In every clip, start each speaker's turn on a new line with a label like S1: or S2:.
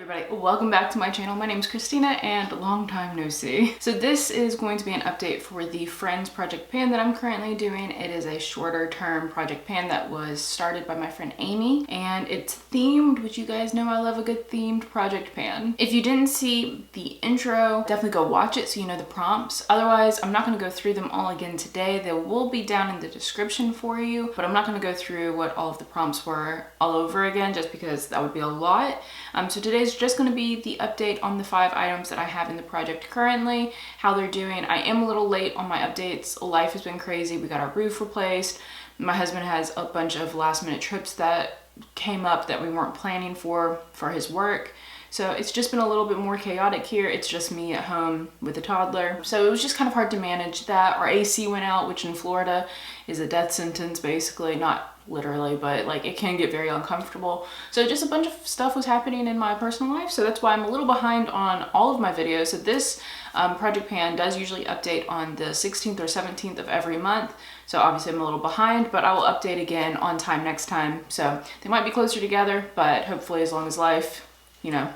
S1: everybody, welcome back to my channel. My name is Christina and long time no see. So this is going to be an update for the Friends project pan that I'm currently doing. It is a shorter term project pan that was started by my friend Amy, and it's themed, which you guys know I love a good themed project pan. If you didn't see the intro, definitely go watch it so you know the prompts. Otherwise, I'm not going to go through them all again today. They will be down in the description for you, but I'm not going to go through what all of the prompts were all over again just because that would be a lot. So today's just going to be the update on the 5 items that I have in the project currently, how they're doing. I am a little late on my updates. Life has been crazy. We got our roof replaced. My husband has a bunch of last minute trips that came up that we weren't planning for his work. So it's just been a little bit more chaotic here. It's just me at home with a toddler. So it was just kind of hard to manage that. Our AC went out, which in Florida is a death sentence basically, not literally, but like it can get very uncomfortable. So just a bunch of stuff was happening in my personal life. So that's why I'm a little behind on all of my videos. So this project pan does usually update on the 16th or 17th of every month. So obviously I'm a little behind, but I will update again on time next time. So they might be closer together, but hopefully as long as life, you know,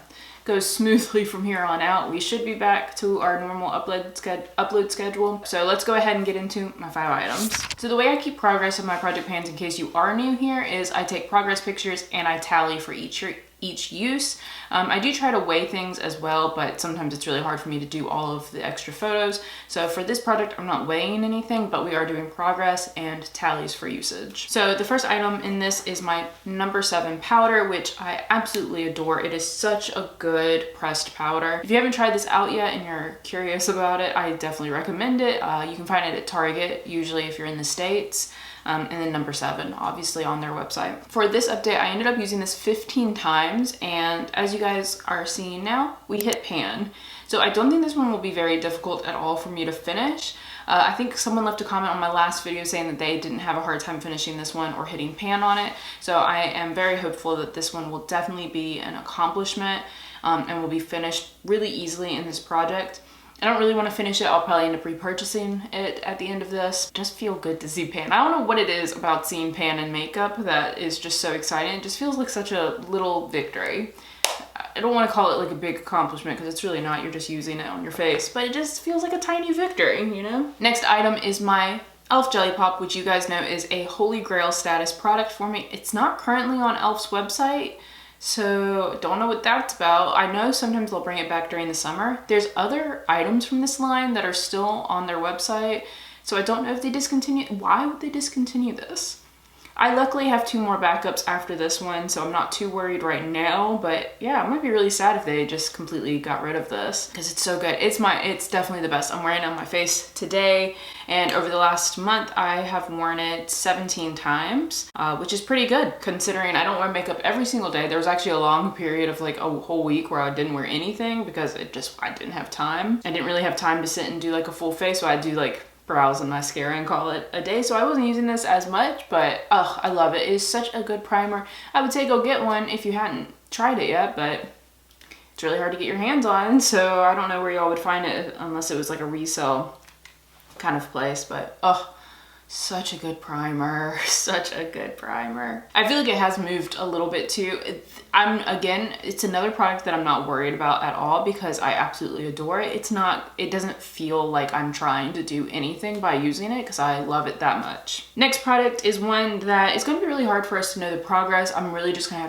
S1: goes smoothly from here on out, we should be back to our normal upload schedule. So let's go ahead and get into my 5 items. So the way I keep progress of my project pans, in case you are new here, is I take progress pictures and I tally for each use. I do try to weigh things as well, but sometimes it's really hard for me to do all of the extra photos. So for this project, I'm not weighing anything, but we are doing progress and tallies for usage. So the first item in this is my number 7 powder, which I absolutely adore. It is such a good pressed powder. If you haven't tried this out yet and you're curious about it, I definitely recommend it. You can find it at Target, usually if you're in the States. And then number 7, obviously on their website. For this update, I ended up using this 15 times, and as you guys are seeing now, we hit pan. So I don't think this one will be very difficult at all for me to finish. I think someone left a comment on my last video saying that they didn't have a hard time finishing this one or hitting pan on it. So I am very hopeful that this one will definitely be an accomplishment and will be finished really easily in this project. I don't really want to finish it. I'll probably end up repurchasing it at the end of this. Just feel good to see pan. I don't know what it is about seeing pan in makeup that is just so exciting. It just feels like such a little victory. I don't want to call it like a big accomplishment because it's really not. You're just using it on your face, but it just feels like a tiny victory, you know? Next item is my e.l.f. Jelly Pop, which you guys know is a holy grail status product for me. It's not currently on e.l.f.'s website, so don't know what that's about. I know sometimes they'll bring it back during the summer. There's other items from this line that are still on their website, so I don't know if they discontinue. Why would they discontinue this? I luckily have 2 more backups after this one, so I'm not too worried right now, but yeah, it might be really sad if they just completely got rid of this because it's so good. It's definitely the best. I'm wearing it on my face today, and over the last month, I have worn it 17 times, which is pretty good considering I don't wear makeup every single day. There was actually a long period of like a whole week where I didn't wear anything because I didn't have time. I didn't really have time to sit and do like a full face, so I'd do like brows and mascara and call it a day. So I wasn't using this as much, but I love it. It is such a good primer. I would say go get one if you hadn't tried it yet, but it's really hard to get your hands on, so I don't know where y'all would find it unless it was like a resale kind of place, but such a good primer. Such a good primer. I feel like it has moved a little bit too. It's another product that I'm not worried about at all because I absolutely adore it. It doesn't feel like I'm trying to do anything by using it because I love it that much. Next product is one that is going to be really hard for us to know the progress. You're just gonna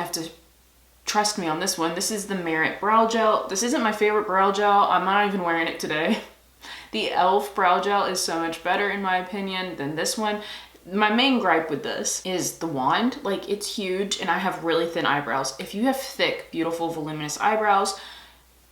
S1: have to trust me on this one. This is the Merit Brow Gel. This isn't my favorite brow gel. I'm not even wearing it today. The e.l.f. brow gel is so much better in my opinion than this one. My main gripe with this is the wand. Like, it's huge and I have really thin eyebrows. If you have thick, beautiful, voluminous eyebrows,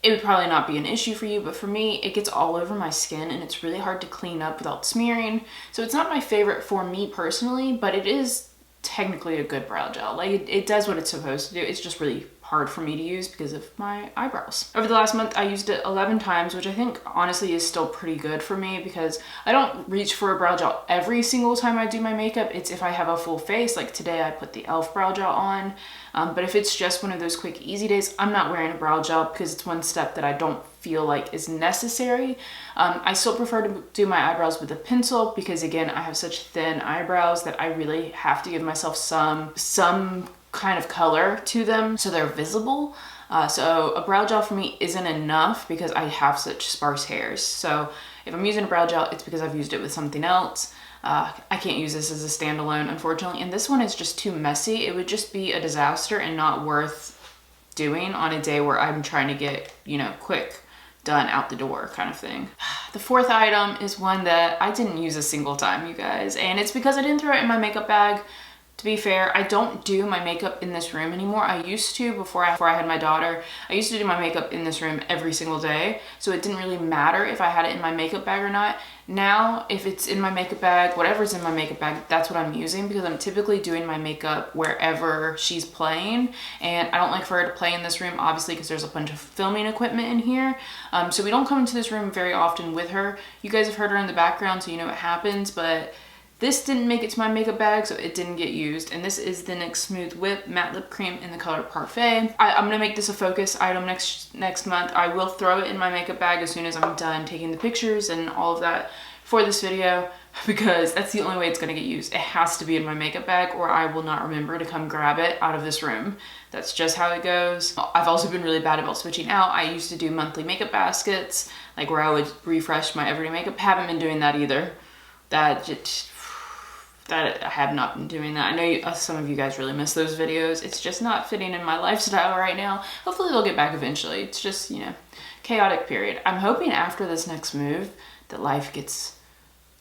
S1: it would probably not be an issue for you, but for me, it gets all over my skin and it's really hard to clean up without smearing. So it's not my favorite for me personally, but it is technically a good brow gel. Like, it does what it's supposed to do. It's just really hard for me to use because of my eyebrows. Over the last month, I used it 11 times, which I think honestly is still pretty good for me because I don't reach for a brow gel every single time I do my makeup. It's if I have a full face, like today I put the e.l.f. brow gel on. But if it's just one of those quick, easy days, I'm not wearing a brow gel because it's one step that I don't feel like is necessary. I still prefer to do my eyebrows with a pencil because again, I have such thin eyebrows that I really have to give myself some kind of color to them so they're visible. So a brow gel for me isn't enough because I have such sparse hairs. So if I'm using a brow gel, it's because I've used it with something else. I can't use this as a standalone, unfortunately. And this one is just too messy. It would just be a disaster and not worth doing on a day where I'm trying to get, you know, quick done out the door kind of thing. The fourth item is one that I didn't use a single time, you guys. And it's because I didn't throw it in my makeup bag. To be fair, I don't do my makeup in this room anymore. I used to before I had my daughter. I used to do my makeup in this room every single day. So it didn't really matter if I had it in my makeup bag or not. Now, if it's in my makeup bag, whatever's in my makeup bag, that's what I'm using because I'm typically doing my makeup wherever she's playing. And I don't like for her to play in this room, obviously, because there's a bunch of filming equipment in here. So we don't come into this room very often with her. You guys have heard her in the background, so you know what happens, but this didn't make it to my makeup bag, so it didn't get used. And this is the NYX Smooth Whip Matte Lip Cream in the color Parfait. I'm gonna make this a focus item next month. I will throw it in my makeup bag as soon as I'm done taking the pictures and all of that for this video, because that's the only way it's gonna get used. It has to be in my makeup bag or I will not remember to come grab it out of this room. That's just how it goes. I've also been really bad about switching out. I used to do monthly makeup baskets, like where I would refresh my everyday makeup. Haven't been doing that either. That I have not been doing that. I know some of you guys really miss those videos. It's just not fitting in my lifestyle right now. Hopefully they'll get back eventually. It's just, you know, chaotic period. I'm hoping after this next move that life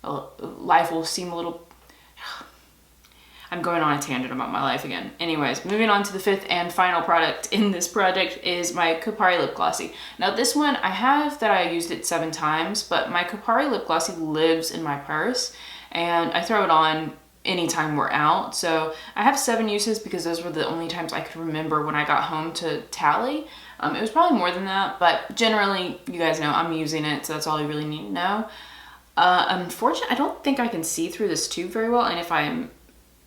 S1: will seem a little... I'm going on a tangent about my life again. Anyways, moving on to the fifth and final product in this project is my F.r.i.e.n.d.s lip glossy. Now this one, I have that I used it 7 times, but my F.r.i.e.n.d.s lip glossy lives in my purse and I throw it on anytime we're out. So I have 7 uses because those were the only times I could remember when I got home to tally. It was probably more than that, but generally, you guys know I'm using it, so that's all you really need to know. Unfortunately, I don't think I can see through this tube very well, and if I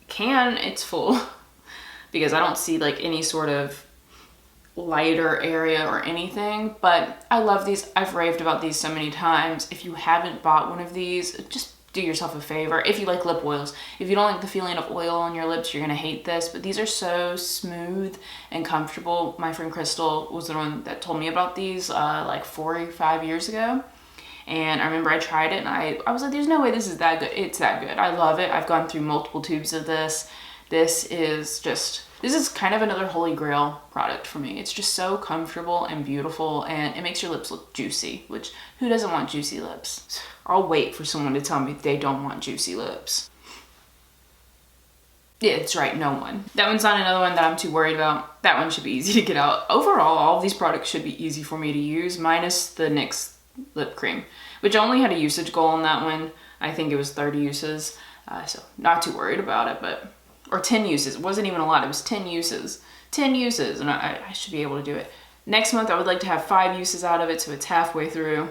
S1: can, it's full because I don't see like any sort of lighter area or anything, but I love these. I've raved about these so many times. If you haven't bought one of these, just do yourself a favor. If you like lip oils, if you don't like the feeling of oil on your lips, you're gonna hate this, but these are so smooth and comfortable. My friend Crystal was the one that told me about these like 4 or 5 years ago. And I remember I tried it and I was like, there's no way this is that good. It's that good. I love it. I've gone through multiple tubes of this. This is kind of another holy grail product for me. It's just so comfortable and beautiful and it makes your lips look juicy, which who doesn't want juicy lips? I'll wait for someone to tell me they don't want juicy lips. Yeah, it's right, no one. That one's not another one that I'm too worried about. That one should be easy to get out. Overall, all of these products should be easy for me to use, minus the NYX lip cream, which only had a usage goal on that one. I think it was 30 uses, so not too worried about it, or 10 uses. It wasn't even a lot, it was 10 uses. 10 uses, and I should be able to do it. Next month, I would like to have 5 uses out of it, so it's halfway through.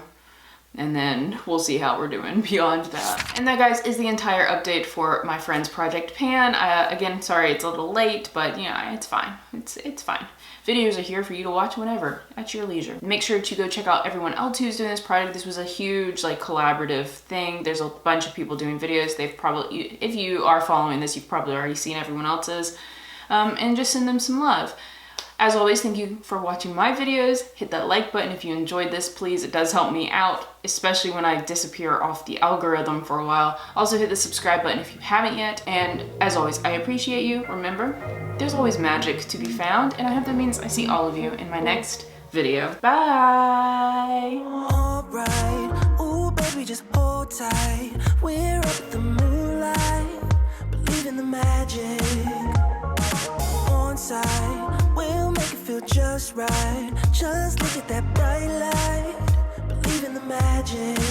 S1: And then we'll see how we're doing beyond that. And that, guys, is the entire update for my friend's Project Pan. Again, sorry it's a little late, but you know, it's fine. It's fine. Videos are here for you to watch whenever, at your leisure. Make sure to go check out everyone else who's doing this project. This was a huge, like, collaborative thing. There's a bunch of people doing videos. They've probably, if you are following this, you've probably already seen everyone else's. And just send them some love. As always, thank you for watching my videos. Hit that like button if you enjoyed this, please. It does help me out, especially when I disappear off the algorithm for a while. Also hit the subscribe button if you haven't yet. And as always, I appreciate you. Remember, there's always magic to be found. And I hope that means I see all of you in my next video. Bye!
S2: Alright, ooh baby, just hold tight. We're up at the moonlight, believe in the magic. On side, we'll make it feel just right. Just look at that bright light, believe in the magic.